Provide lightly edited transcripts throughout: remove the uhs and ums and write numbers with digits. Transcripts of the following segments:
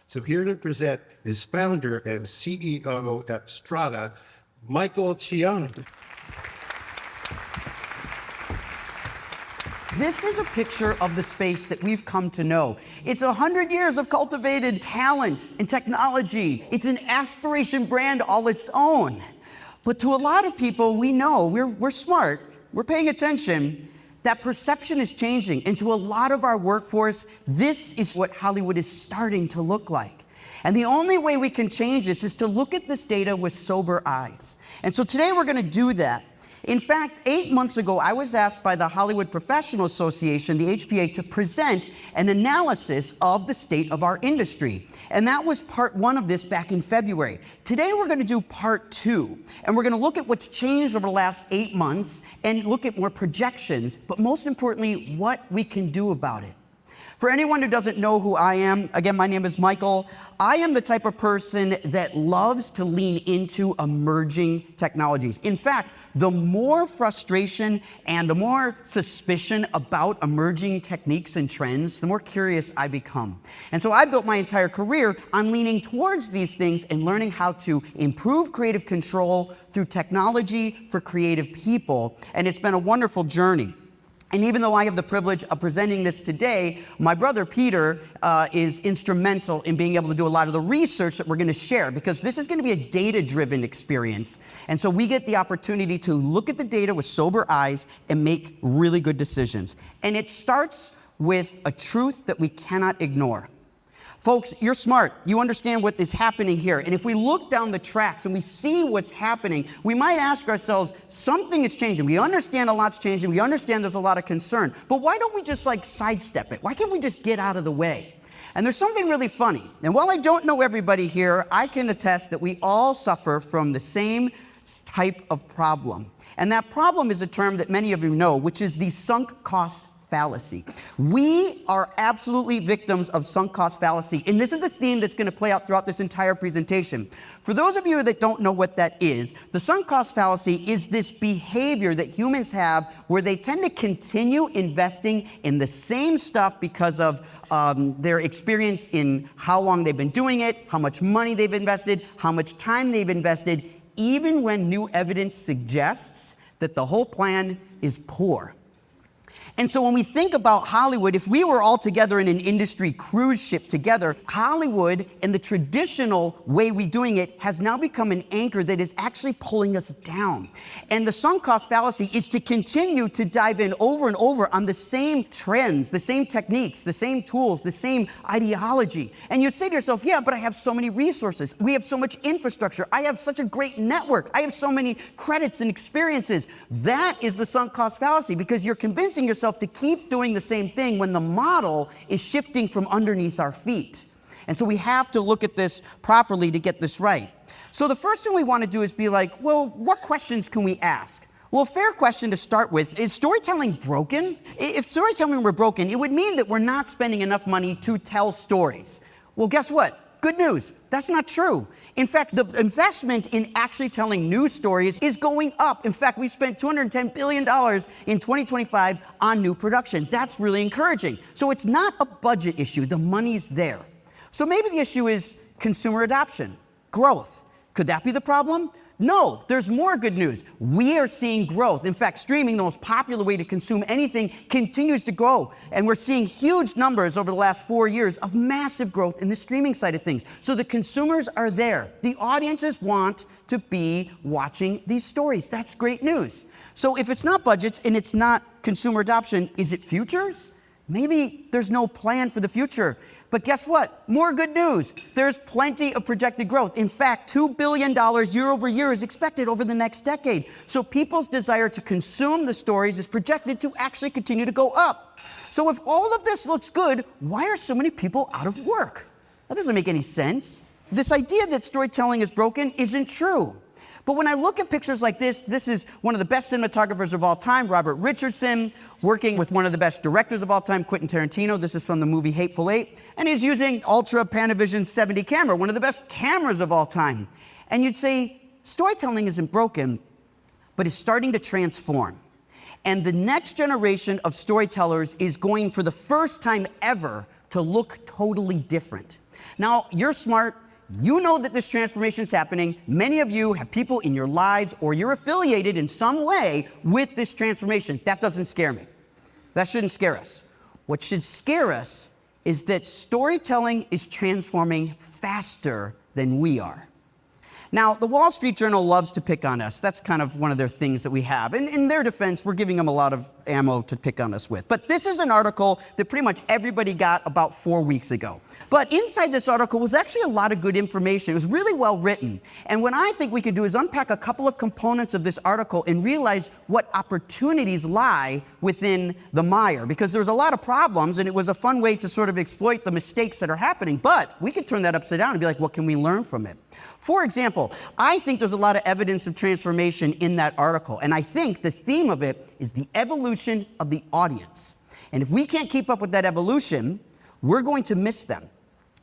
So here to present is founder and CEO at Strata, Michael Cioni. This is a picture of the space that we've come to know. It's 100 years of cultivated talent and technology. It's an aspiration brand all its own. But to a lot of people, we know, we're smart, we're paying attention, that perception is changing. And to a lot of our workforce, this is what Hollywood is starting to look like. And the only way we can change this is to look at this data with sober eyes. And so today we're gonna do that. In fact, 8 months ago, I was asked by the Hollywood Professional Association, the HPA, to present an analysis of the state of our industry. And that was part one of this back in February. Today, we're going to do part two. And we're going to look at what's changed over the last 8 months and look at more projections, but most importantly, what we can do about it. For anyone who doesn't know who I am, again, my name is Michael. I am the type of person that loves to lean into emerging technologies. In fact, the more frustration and the more suspicion about emerging techniques and trends, the more curious I become. And so I built my entire career on leaning towards these things and learning how to improve creative control through technology for creative people. And it's been a wonderful journey. And even though I have the privilege of presenting this today, my brother Peter is instrumental in being able to do a lot of the research that we're going to share, because this is going to be a data-driven experience. And so we get the opportunity to look at the data with sober eyes and make really good decisions. And it starts with a truth that we cannot ignore. Folks, you're smart. You understand what is happening here. And if we look down the tracks and we see what's happening, we might ask ourselves, something is changing. We understand a lot's changing. We understand there's a lot of concern. But why don't we just sidestep it? Why can't we just get out of the way? And there's something really funny. And while I don't know everybody here, I can attest that we all suffer from the same type of problem. And that problem is a term that many of you know, which is the sunk cost fallacy. We are absolutely victims of sunk cost fallacy, and this is a theme that's going to play out throughout this entire presentation. For those of you that don't know what that is, the sunk cost fallacy is this behavior that humans have where they tend to continue investing in the same stuff because of their experience in how long they've been doing it, how much money they've invested, how much time they've invested, even when new evidence suggests that the whole plan is poor. And so when we think about Hollywood, if we were all together in an industry cruise ship together, Hollywood and the traditional way we're doing it has now become an anchor that is actually pulling us down. And the sunk cost fallacy is to continue to dive in over and over on the same trends, the same techniques, the same tools, the same ideology. And you'd say to yourself, yeah, but I have so many resources. We have so much infrastructure. I have such a great network. I have so many credits and experiences. That is the sunk cost fallacy, because you're convincing yourself to keep doing the same thing when the model is shifting from underneath our feet. And so we have to look at this properly to get this right. So the first thing we want to do is be like, well, what questions can we ask? Well, a fair question to start with, is storytelling broken? If storytelling were broken, it would mean that we're not spending enough money to tell stories. Well, guess what? Good news, that's not true. In fact, the investment in actually telling news stories is going up. In fact, we spent $210 billion in 2025 on new production. That's really encouraging. So it's not a budget issue, the money's there. So maybe the issue is consumer adoption, growth. Could that be the problem? No, there's more good news. We are seeing growth. In fact, streaming, the most popular way to consume anything, continues to grow. And we're seeing huge numbers over the last 4 years of massive growth in the streaming side of things. So the consumers are there. The audiences want to be watching these stories. That's great news. So if it's not budgets and it's not consumer adoption, is it futures? Maybe there's no plan for the future. But guess what? More good news. There's plenty of projected growth. In fact, $2 billion year over year is expected over the next decade. So people's desire to consume the stories is projected to actually continue to go up. So if all of this looks good, why are so many people out of work? That doesn't make any sense. This idea that storytelling is broken isn't true. But when I look at pictures like this is one of the best cinematographers of all time, Robert Richardson, working with one of the best directors of all time, Quentin Tarantino. This is from the movie Hateful Eight. And he's using Ultra Panavision 70 camera, one of the best cameras of all time. And you'd say, storytelling isn't broken, but it's starting to transform. And the next generation of storytellers is going, for the first time ever, to look totally different. Now, you're smart. You know that this transformation is happening. Many of you have people in your lives or you're affiliated in some way with this transformation. That doesn't scare me. That shouldn't scare us. What should scare us is that storytelling is transforming faster than we are. Now, the Wall Street Journal loves to pick on us. That's kind of one of their things that we have. And in their defense, we're giving them a lot of ammo to pick on us with. But this is an article that pretty much everybody got about 4 weeks ago. But inside this article was actually a lot of good information. It was really well written. And what I think we can do is unpack a couple of components of this article and realize what opportunities lie within the mire. Because there's a lot of problems, and it was a fun way to sort of exploit the mistakes that are happening. But we could turn that upside down and be like, what can we learn from it? For example, I think there's a lot of evidence of transformation in that article. And I think the theme of it is the evolution of the audience. And if we can't keep up with that evolution, we're going to miss them.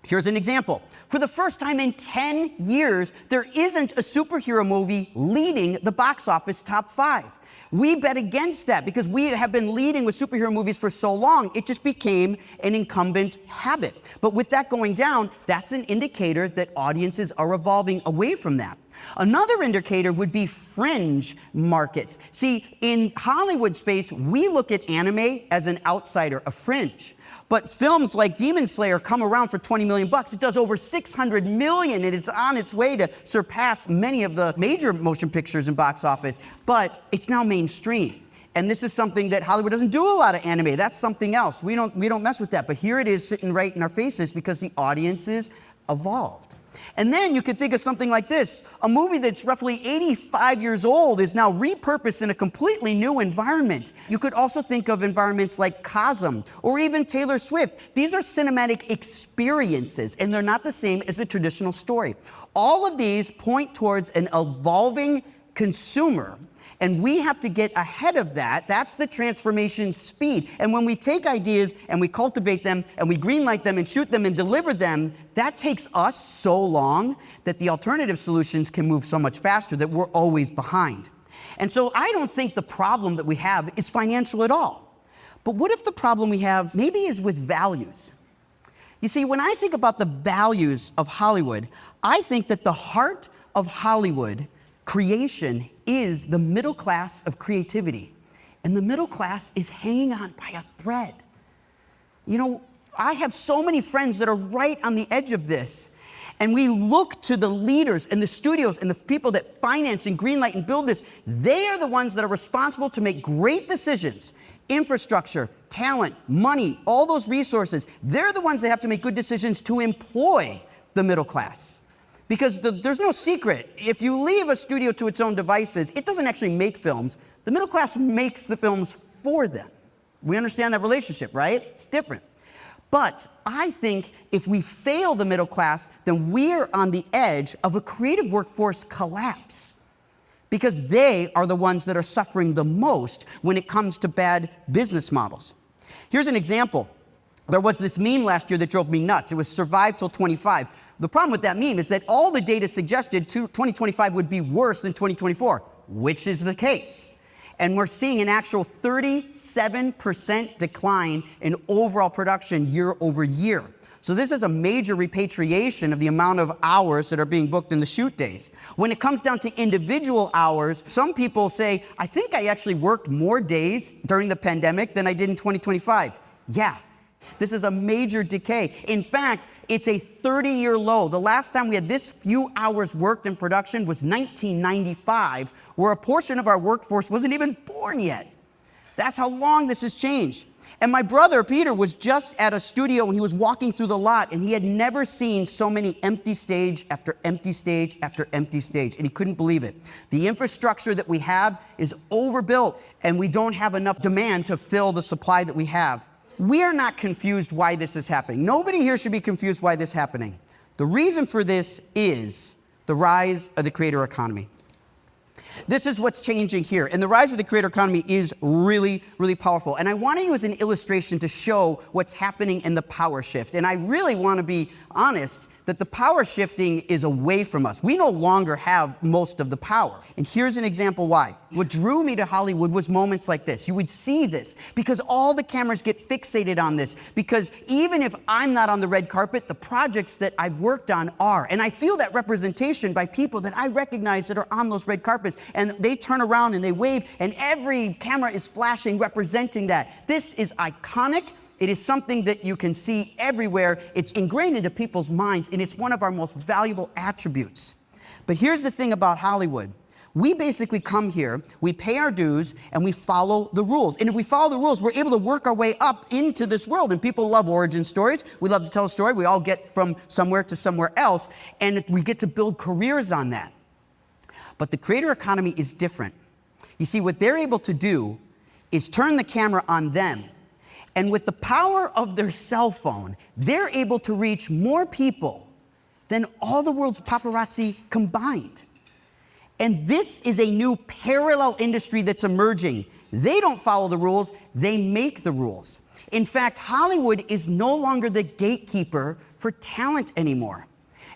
Here's an example. For the first time in 10 years, there isn't a superhero movie leading the box office top 5. We bet against that because we have been leading with superhero movies for so long, it just became an incumbent habit. But with that going down, that's an indicator that audiences are evolving away from that. Another indicator would be fringe markets. See, in Hollywood space, we look at anime as an outsider, a fringe. But films like Demon Slayer come around for $20 million. It does over $600 million, and it's on its way to surpass many of the major motion pictures in box office. But it's now mainstream. And this is something that Hollywood doesn't do a lot of anime. That's something else. We don't mess with that. But here it is sitting right in our faces because the audiences evolved. And then you could think of something like this. A movie that's roughly 85 years old is now repurposed in a completely new environment. You could also think of environments like Cosm or even Taylor Swift. These are cinematic experiences, and they're not the same as a traditional story. All of these point towards an evolving consumer. And we have to get ahead of that. That's the transformation speed. And when we take ideas and we cultivate them and we greenlight them and shoot them and deliver them, that takes us so long that the alternative solutions can move so much faster that we're always behind. And so I don't think the problem that we have is financial at all. But what if the problem we have maybe is with values? You see, when I think about the values of Hollywood, I think that the heart of Hollywood creation is the middle class of creativity. And the middle class is hanging on by a thread. You know, I have so many friends that are right on the edge of this. And we look to the leaders and the studios and the people that finance and greenlight and build this. They are the ones that are responsible to make great decisions. Infrastructure, talent, money, all those resources. They're the ones that have to make good decisions to employ the middle class. Because there's no secret. If you leave a studio to its own devices, it doesn't actually make films. The middle class makes the films for them. We understand that relationship, right? It's different. But I think if we fail the middle class, then we're on the edge of a creative workforce collapse. Because they are the ones that are suffering the most when it comes to bad business models. Here's an example. There was this meme last year that drove me nuts. It was survive till 25. The problem with that meme is that all the data suggested 2025 would be worse than 2024, which is the case. And we're seeing an actual 37% decline in overall production year over year. So this is a major repatriation of the amount of hours that are being booked in the shoot days. When it comes down to individual hours, some people say, I think I actually worked more days during the pandemic than I did in 2025. Yeah. This is a major decay. In fact, it's a 30-year low. The last time we had this few hours worked in production was 1995, where a portion of our workforce wasn't even born yet. That's how long this has changed. And my brother, Peter, was just at a studio when he was walking through the lot, and he had never seen so many empty stage after empty stage after empty stage, and he couldn't believe it. The infrastructure that we have is overbuilt, and we don't have enough demand to fill the supply that we have. We are not confused why this is happening. Nobody here should be confused why this is happening. The reason for this is the rise of the creator economy. This is what's changing here. And the rise of the creator economy is really, really powerful. And I want to use an illustration to show what's happening in the power shift. And I really want to be honest that the power shifting is away from us. We no longer have most of the power. And here's an example why. What drew me to Hollywood was moments like this. You would see this because all the cameras get fixated on this. Because even if I'm not on the red carpet, the projects that I've worked on are. And I feel that representation by people that I recognize that are on those red carpets. And they turn around and they wave, and every camera is flashing, representing that. This is iconic. It is something that you can see everywhere. It's ingrained into people's minds, and it's one of our most valuable attributes. But here's the thing about Hollywood. We basically come here, we pay our dues, and we follow the rules. And if we follow the rules, we're able to work our way up into this world. And people love origin stories. We love to tell a story. We all get from somewhere to somewhere else, and we get to build careers on that. But the creator economy is different. You see, what they're able to do is turn the camera on them. And with the power of their cell phone, they're able to reach more people than all the world's paparazzi combined. And this is a new parallel industry that's emerging. They don't follow the rules, they make the rules. In fact, Hollywood is no longer the gatekeeper for talent anymore.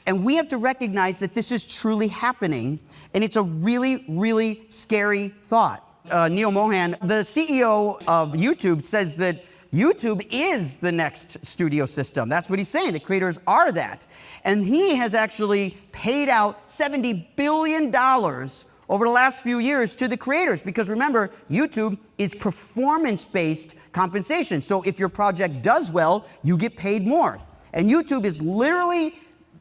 And we have to recognize that this is truly happening, and it's a really, really scary thought. Neil Mohan, the CEO of YouTube, says that YouTube is the next studio system. That's what he's saying. The creators are that. And he has actually paid out $70 billion over the last few years to the creators. Because remember, YouTube is performance-based compensation. So if your project does well, you get paid more. And YouTube is literally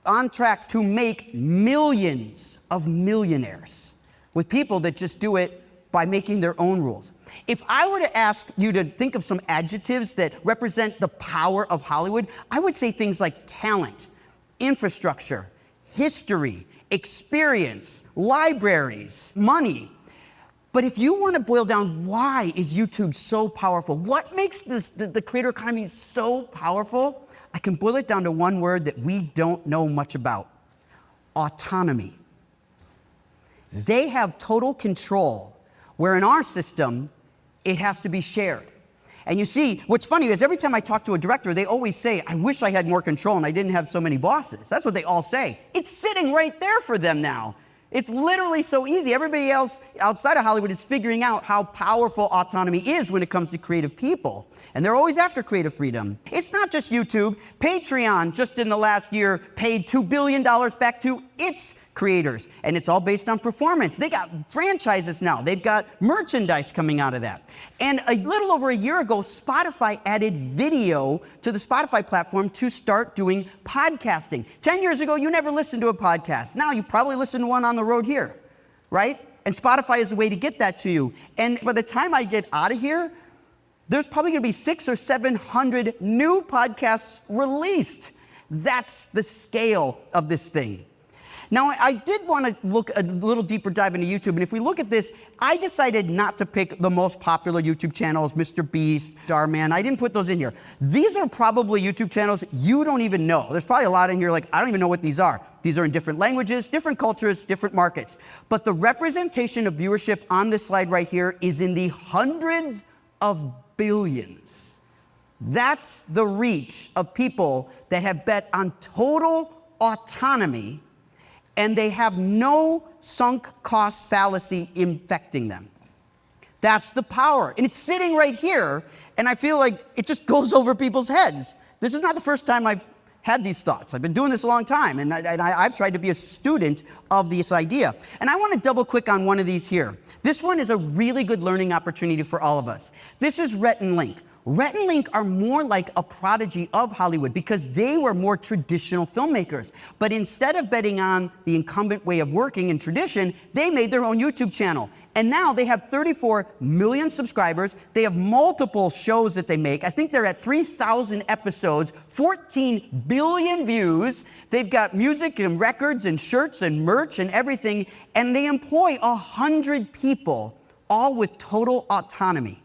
on track to make millions of millionaires with people that just do it by making their own rules. If I were to ask you to think of some adjectives that represent the power of Hollywood, I would say things like talent, infrastructure, history, experience, libraries, money. But if you want to boil down why is YouTube so powerful, what makes the creator economy so powerful, I can boil it down to one word that we don't know much about: autonomy. They have total control, where in our system, it has to be shared. And you see, what's funny is every time I talk to a director, they always say, I wish I had more control and I didn't have so many bosses. That's what they all say. It's sitting right there for them now. It's literally so easy. Everybody else outside of Hollywood is figuring out how powerful autonomy is when it comes to creative people. And they're always after creative freedom. It's not just YouTube. Patreon, just in the last year, paid $2 billion back to its creators, and it's all based on performance. They got franchises now. They've got merchandise coming out of that. And a little over a year ago, Spotify added video to the Spotify platform to start doing podcasting. 10 years ago, you never listened to a podcast. Now you probably listen to one on the road here, right? And Spotify is a way to get that to you. And by the time I get out of here, there's probably gonna be 600 or 700 new podcasts released. That's the scale of this thing. Now, I did want to look a little deeper dive into YouTube, and if we look at this, I decided not to pick the most popular YouTube channels, Mr. Beast, Starman. I didn't put those in here. These are probably YouTube channels you don't even know. There's probably a lot in here like, I don't even know what these are. These are in different languages, different cultures, different markets. But the representation of viewership on this slide right here is in the hundreds of billions. That's the reach of people that have bet on total autonomy, and they have no sunk cost fallacy infecting them. That's the power. And it's sitting right here, and I feel like it just goes over people's heads. This is not the first time I've had these thoughts. I've been doing this a long time, and I've tried to be a student of this idea. And I want to double click on one of these here. This one is a really good learning opportunity for all of us. This is Rhett and Link. Rhett and Link are more like a prodigy of Hollywood because they were more traditional filmmakers. But instead of betting on the incumbent way of working and tradition, they made their own YouTube channel. And now they have 34 million subscribers. They have multiple shows that they make. I think they're at 3,000 episodes, 14 billion views. They've got music and records and shirts and merch and everything. And they employ 100 people, all with total autonomy.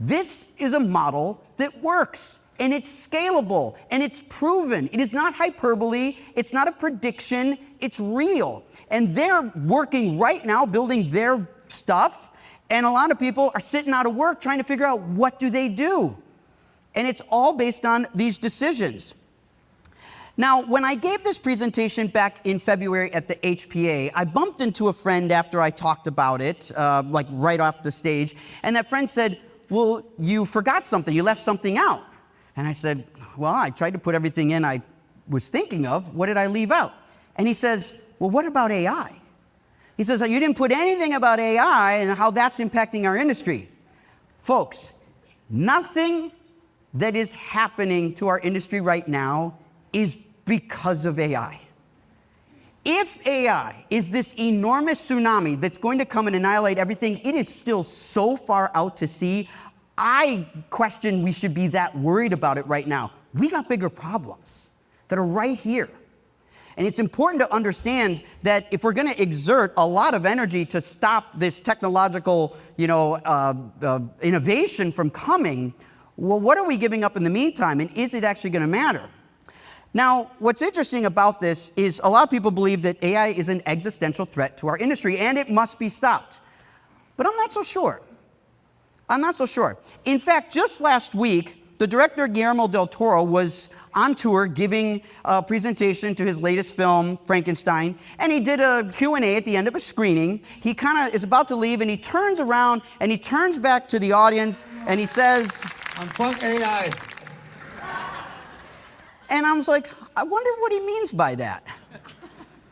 This is a model that works, and it's scalable, and it's proven. It is not hyperbole, it's not a prediction, it's real. And they're working right now building their stuff, and a lot of people are sitting out of work trying to figure out what do they do. And it's all based on these decisions. Now, when I gave this presentation back in February at the HPA, I bumped into a friend after I talked about it, like right off the stage, and that friend said, well, you forgot something, you left something out. And I said, well, I tried to put everything in I was thinking of, what did I leave out? And he says, well, what about AI? He says, you didn't put anything about AI and how that's impacting our industry. Folks, nothing that is happening to our industry right now is because of AI. If AI is this enormous tsunami that's going to come and annihilate everything, it is still so far out to sea. I question we should be that worried about it right now. We got bigger problems that are right here. And it's important to understand that if we're going to exert a lot of energy to stop this technological, innovation from coming, well, what are we giving up in the meantime? And is it actually going to matter? Now, what's interesting about this is a lot of people believe that AI is an existential threat to our industry and it must be stopped. But I'm not so sure. I'm not so sure. In fact, just last week, the director Guillermo del Toro was on tour giving a presentation to his latest film, Frankenstein, and he did a Q&A at the end of a screening. He kind of is about to leave and he turns around and he turns back to the audience and he says, Unplug AI. And I was like, I wonder what he means by that.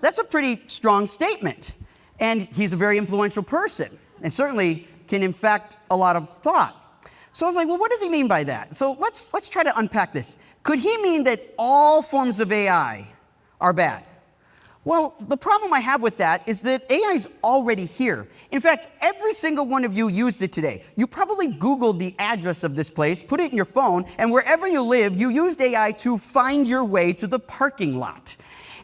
That's a pretty strong statement. And he's a very influential person and certainly can infect a lot of thought. So I was like, well, what does he mean by that? So let's try to unpack this. Could he mean that all forms of AI are bad? Well, the problem I have with that is that AI is already here. In fact, every single one of you used it today. You probably Googled the address of this place, put it in your phone, and wherever you live, you used AI to find your way to the parking lot.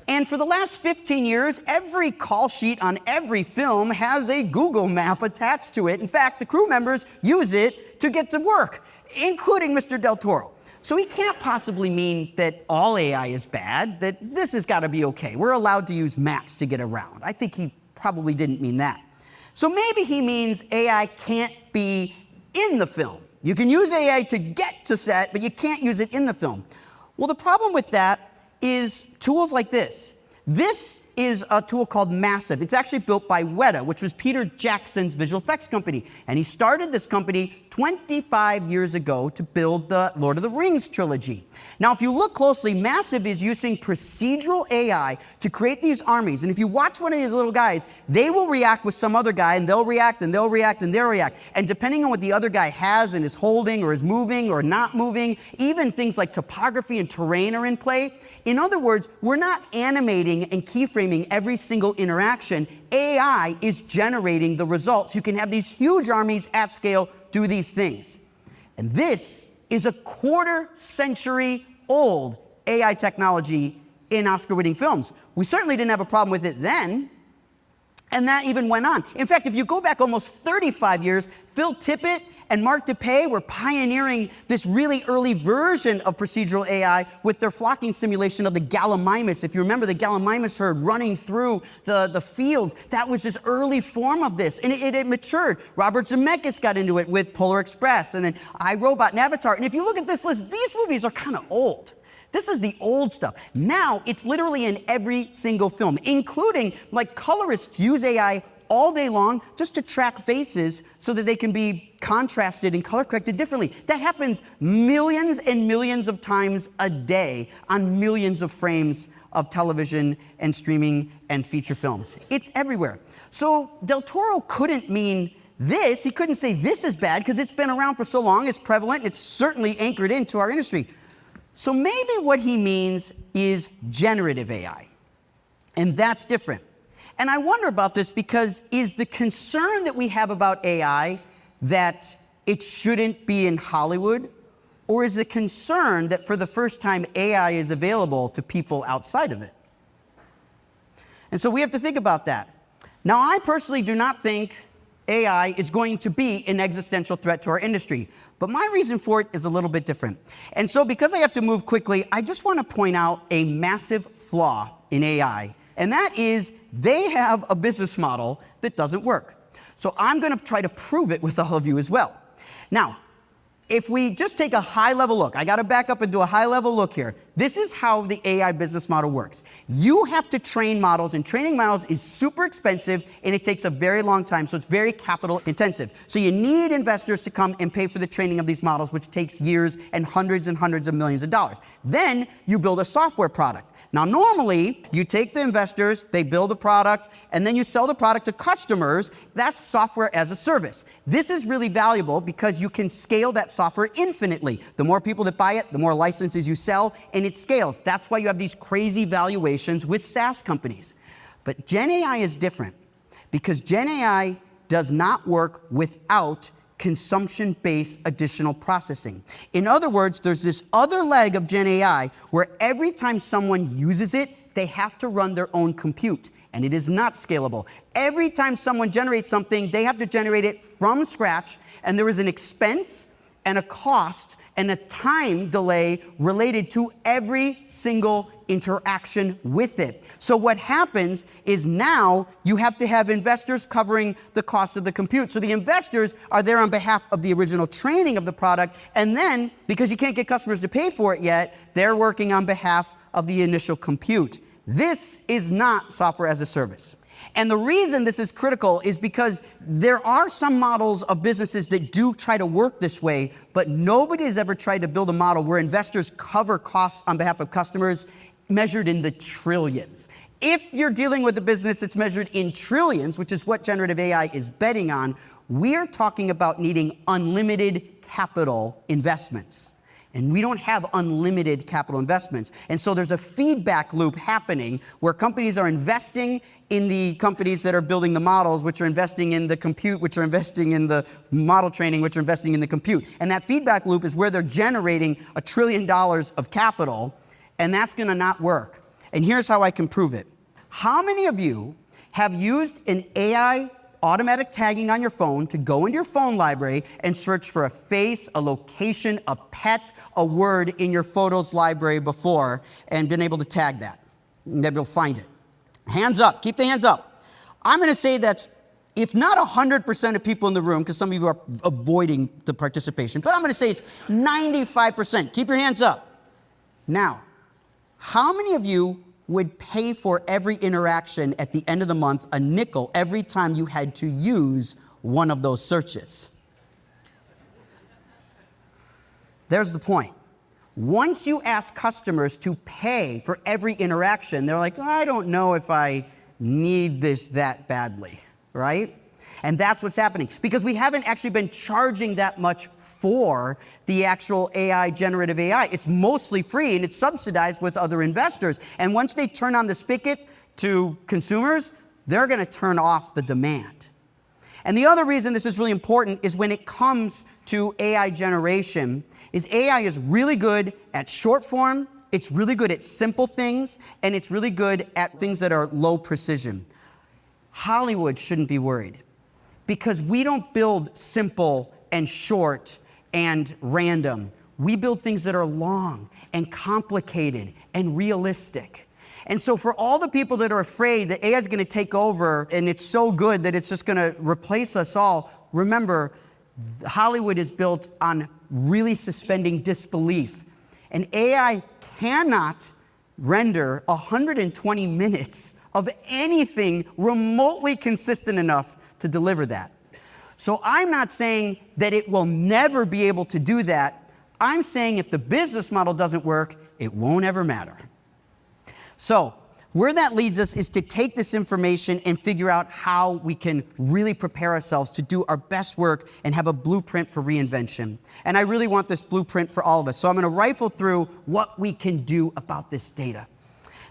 And for the last 15 years, every call sheet on every film has a Google map attached to it. In fact, the crew members use it to get to work, including Mr. Del Toro. So he can't possibly mean that all AI is bad, that this has got to be okay. We're allowed to use maps to get around. I think he probably didn't mean that. So maybe he means AI can't be in the film. You can use AI to get to set, but you can't use it in the film. Well, the problem with that is tools like this. This is a tool called Massive. It's actually built by Weta, which was Peter Jackson's visual effects company. And he started this company 25 years ago to build the Lord of the Rings trilogy. Now, if you look closely, Massive is using procedural AI to create these armies. And if you watch one of these little guys, they will react with some other guy, and they'll react, and they'll react, and they'll react. And depending on what the other guy has and is holding or is moving or not moving, even things like topography and terrain are in play. In other words, we're not animating and keyframing every single interaction. AI is generating the results. You can have these huge armies at scale do these things. And this is a quarter-century old AI technology in Oscar-winning films. We certainly didn't have a problem with it then, and that even went on. In fact, if you go back almost 35 years, Phil Tippett and Mark DePay were pioneering this really early version of procedural AI with their flocking simulation of the Gallimimus. If you remember the Gallimimus herd running through the fields, that was this early form of this, and it matured. Robert Zemeckis got into it with Polar Express, and then iRobot and Avatar. And if you look at this list, these movies are kind of old. This is the old stuff. Now, it's literally in every single film, including, like, colorists use AI all day long just to track faces so that they can be contrasted and color corrected differently. That happens millions and millions of times a day on millions of frames of television and streaming and feature films. It's everywhere. So Del Toro couldn't mean this. He couldn't say this is bad because it's been around for so long, it's prevalent, it's certainly anchored into our industry. So maybe what he means is generative AI, and that's different. And I wonder about this because is the concern that we have about AI that it shouldn't be in Hollywood? Or is the concern that for the first time AI is available to people outside of it? And so we have to think about that. Now, I personally do not think AI is going to be an existential threat to our industry, but my reason for it is a little bit different. And so because I have to move quickly, I just want to point out a massive flaw in AI. And that is they have a business model that doesn't work. So I'm going to try to prove it with all of you as well. Now, if we just take a high-level look, I got to back up and do a high-level look here. This is how the AI business model works. You have to train models, and training models is super expensive, and it takes a very long time, so it's very capital intensive. So you need investors to come and pay for the training of these models, which takes years and hundreds of millions of dollars. Then you build a software product. Now, normally, you take the investors, they build a product, and then you sell the product to customers. That's software as a service. This is really valuable because you can scale that software infinitely. The more people that buy it, the more licenses you sell, and it scales. That's why you have these crazy valuations with SaaS companies. But GenAI is different because GenAI does not work without consumption-based additional processing. In other words, there's this other leg of GenAI where every time someone uses it, they have to run their own compute, and it is not scalable. Every time someone generates something, they have to generate it from scratch, and there is an expense and a cost and a time delay related to every single interaction with it. So what happens is now you have to have investors covering the cost of the compute. So the investors are there on behalf of the original training of the product, and then, because you can't get customers to pay for it yet, they're working on behalf of the initial compute. This is not software as a service. And the reason this is critical is because there are some models of businesses that do try to work this way, but nobody has ever tried to build a model where investors cover costs on behalf of customers measured in the trillions. If you're dealing with a business that's measured in trillions, which is what generative AI is betting on, we're talking about needing unlimited capital investments. And we don't have unlimited capital investments. And so there's a feedback loop happening where companies are investing in the companies that are building the models, which are investing in the compute, which are investing in the model training, which are investing in the compute. And that feedback loop is where they're generating $1 trillion of capital, and that's gonna not work. And here's how I can prove it. How many of you have used an AI automatic tagging on your phone to go into your phone library and search for a face, a location, a pet, a word in your photos library before and been able to tag that? Maybe you'll find it. Hands up, keep the hands up. I'm gonna say that's, if not 100% of people in the room, because some of you are avoiding the participation, but I'm gonna say it's 95%. Keep your hands up. Now, how many of you would pay for every interaction at the end of the month a nickel every time you had to use one of those searches? There's the point. Once you ask customers to pay for every interaction, they're like, I don't know if I need this that badly, right? And that's what's happening because we haven't actually been charging that much for the actual AI, generative AI. It's mostly free and it's subsidized with other investors. And once they turn on the spigot to consumers, they're gonna turn off the demand. And the other reason this is really important is when it comes to AI generation, is AI is really good at short form, it's really good at simple things, and it's really good at things that are low precision. Hollywood shouldn't be worried, because we don't build simple and short and random. We build things that are long and complicated and realistic. And so for all the people that are afraid that AI is going to take over and it's so good that it's just going to replace us all, remember, Hollywood is built on really suspending disbelief. And AI cannot render 120 minutes of anything remotely consistent enough to deliver that. So I'm not saying that it will never be able to do that. I'm saying if the business model doesn't work, it won't ever matter. So where that leads us is to take this information and figure out how we can really prepare ourselves to do our best work and have a blueprint for reinvention. And I really want this blueprint for all of us. So I'm going to rifle through what we can do about this data.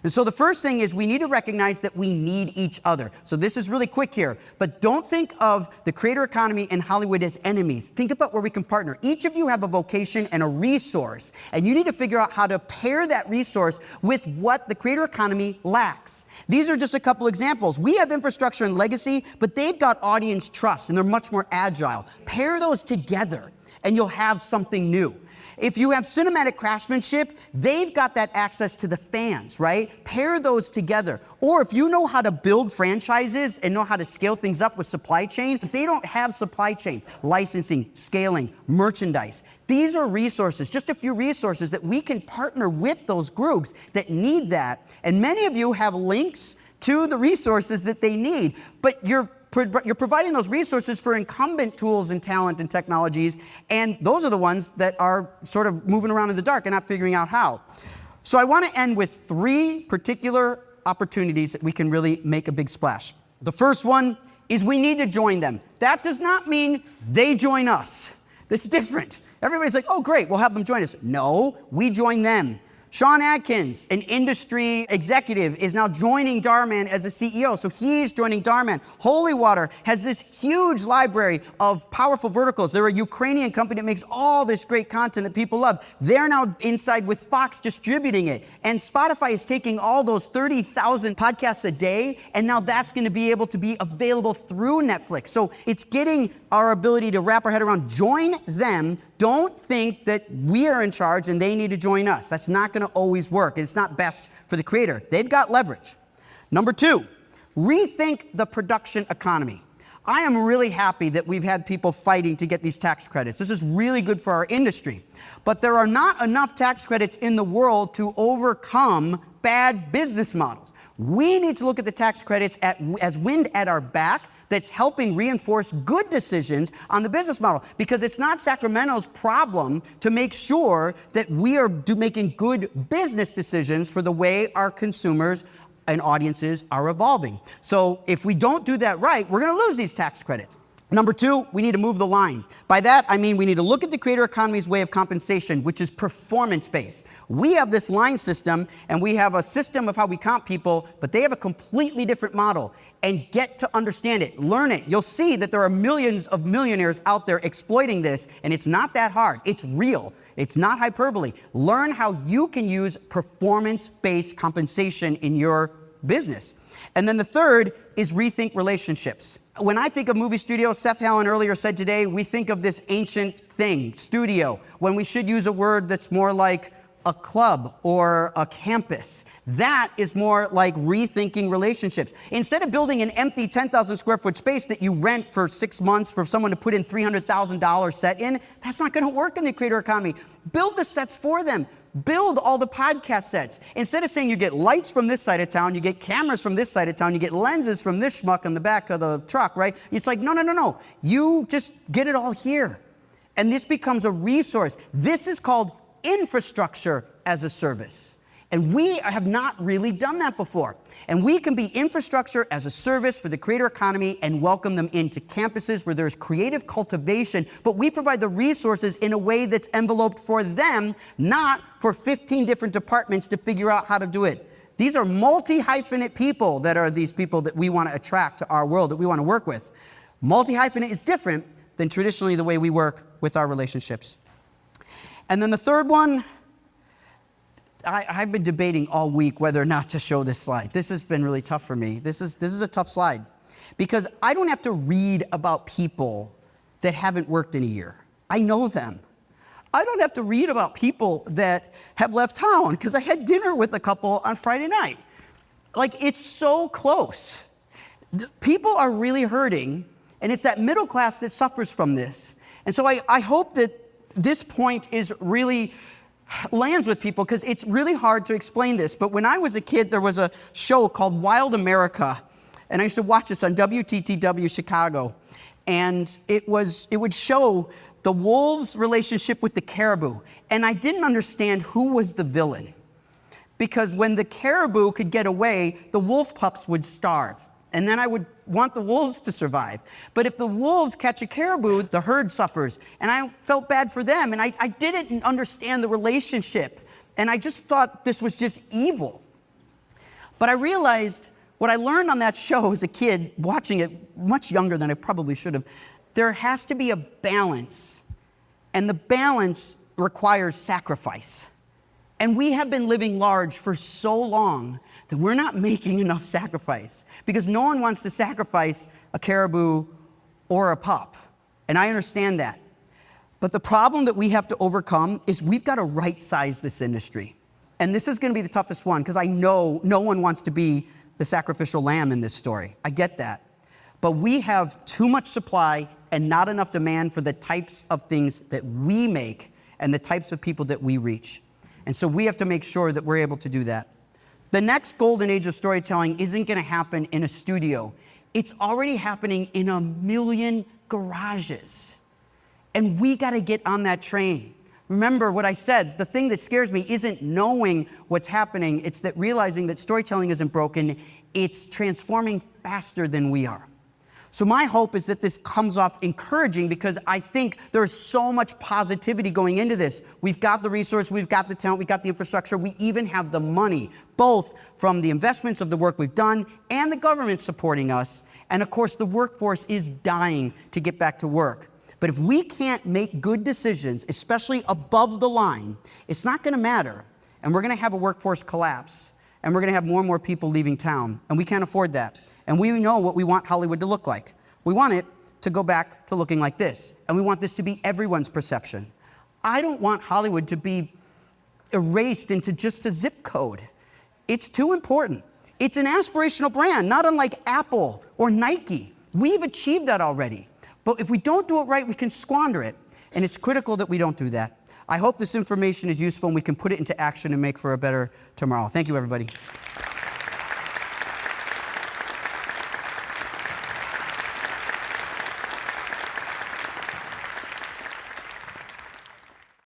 And so the first thing is we need to recognize that we need each other. So this is really quick here, but don't think of the creator economy and Hollywood as enemies. Think about where we can partner. Each of you have a vocation and a resource, and you need to figure out how to pair that resource with what the creator economy lacks. These are just a couple examples. We have infrastructure and legacy, but they've got audience trust, and they're much more agile. Pair those together, and you'll have something new. if you have cinematic craftsmanship, they've got that access to the fans, right? Pair those together. Or if you know how to build franchises and know how to scale things up with supply chain, they don't have supply chain, licensing, scaling, merchandise. These are resources, just a few resources that we can partner with those groups that need that. And many of you have links to the resources that they need, but you're providing those resources for incumbent tools and talent and technologies, and those are the ones that are sort of moving around in the dark and not figuring out how. So I want to end with 3 particular opportunities that we can really make a big splash. The first one is we need to join them. That does not mean they join us. That's different. Everybody's like, oh great, we'll have them join us. No, we join them. Sean Atkins, an industry executive, is now joining Darman as a CEO. So he's joining Darman. Holy Water has this huge library of powerful verticals. They're a Ukrainian company that makes all this great content that people love. They're now inside with Fox distributing it. And Spotify is taking all those 30,000 podcasts a day, and now that's going to be able to be available through Netflix. So it's getting our ability to wrap our head around. Join them. Don't think that we are in charge and they need to join us. That's not going to always work. It's not best for the creator. They've got leverage. Number 2, rethink the production economy. I am really happy that we've had people fighting to get these tax credits. This is really good for our industry. But there are not enough tax credits in the world to overcome bad business models. We need to look at the tax credits as wind at our back that's helping reinforce good decisions on the business model, because it's not Sacramento's problem to make sure that we are making good business decisions for the way our consumers and audiences are evolving. So if we don't do that right, we're going to lose these tax credits. Number 2, we need to move the line. By that, I mean we need to look at the creator economy's way of compensation, which is performance-based. We have this line system, and we have a system of how we comp people, but they have a completely different model. And get to understand it, learn it. You'll see that there are millions of millionaires out there exploiting this, and it's not that hard. It's real. It's not hyperbole. Learn how you can use performance-based compensation in your business. And then the third is rethink relationships. When I think of movie studio, Seth Allen earlier said today, we think of this ancient thing, studio, when we should use a word that's more like a club or a campus. That is more like rethinking relationships. Instead of building an empty 10,000 square foot space that you rent for 6 months for someone to put in $300,000 set in, that's not going to work in the creator economy. Build the sets for them. Build all the podcast sets. Instead of saying you get lights from this side of town, you get cameras from this side of town, you get lenses from this schmuck on the back of the truck, right? It's like, no. You just get it all here. And this becomes a resource. This is called infrastructure as a service. And we have not really done that before. And we can be infrastructure as a service for the creator economy and welcome them into campuses where there's creative cultivation, but we provide the resources in a way that's enveloped for them, not for 15 different departments to figure out how to do it. These are multi-hyphenate people that are these people that we want to attract to our world, that we want to work with. Multi-hyphenate is different than traditionally the way we work with our relationships. And then the third one, I've been debating all week whether or not to show this slide. This has been really tough for me. This is a tough slide because I don't have to read about people that haven't worked in a year. I know them. I don't have to read about people that have left town because I had dinner with a couple on Friday night. Like, it's so close. People are really hurting, and it's that middle class that suffers from this. And so I hope that this point is really lands with people because it's really hard to explain this. But when I was a kid, there was a show called Wild America, and I used to watch this on WTTW Chicago. And it would show the wolves' relationship with the caribou. And I didn't understand who was the villain. Because when the caribou could get away, the wolf pups would starve. And then I would want the wolves to survive. But if the wolves catch a caribou, the herd suffers. And I felt bad for them. And I didn't understand the relationship. And I just thought this was just evil. But I realized what I learned on that show as a kid, watching it much younger than I probably should have, there has to be a balance. And the balance requires sacrifice. And we have been living large for so long that we're not making enough sacrifice because no one wants to sacrifice a caribou or a pup. And I understand that. But the problem that we have to overcome is we've got to right-size this industry. And this is going to be the toughest one, because I know no one wants to be the sacrificial lamb in this story. I get that. But we have too much supply and not enough demand for the types of things that we make and the types of people that we reach. And so we have to make sure that we're able to do that. The next golden age of storytelling isn't going to happen in a studio. It's already happening in 1 million garages. And we got to get on that train. Remember what I said, the thing that scares me isn't knowing what's happening, it's that realizing that storytelling isn't broken, it's transforming faster than we are. So my hope is that this comes off encouraging, because I think there's so much positivity going into this. We've got the resource, we've got the talent, we've got the infrastructure, we even have the money, both from the investments of the work we've done and the government supporting us. And of course, the workforce is dying to get back to work. But if we can't make good decisions, especially above the line, it's not going to matter. And we're going to have a workforce collapse. And we're going to have more and more people leaving town. And we can't afford that. And we know what we want Hollywood to look like. We want it to go back to looking like this. And we want this to be everyone's perception. I don't want Hollywood to be erased into just a zip code. It's too important. It's an aspirational brand, not unlike Apple or Nike. We've achieved that already. But if we don't do it right, we can squander it. And it's critical that we don't do that. I hope this information is useful and we can put it into action and make for a better tomorrow. Thank you, everybody.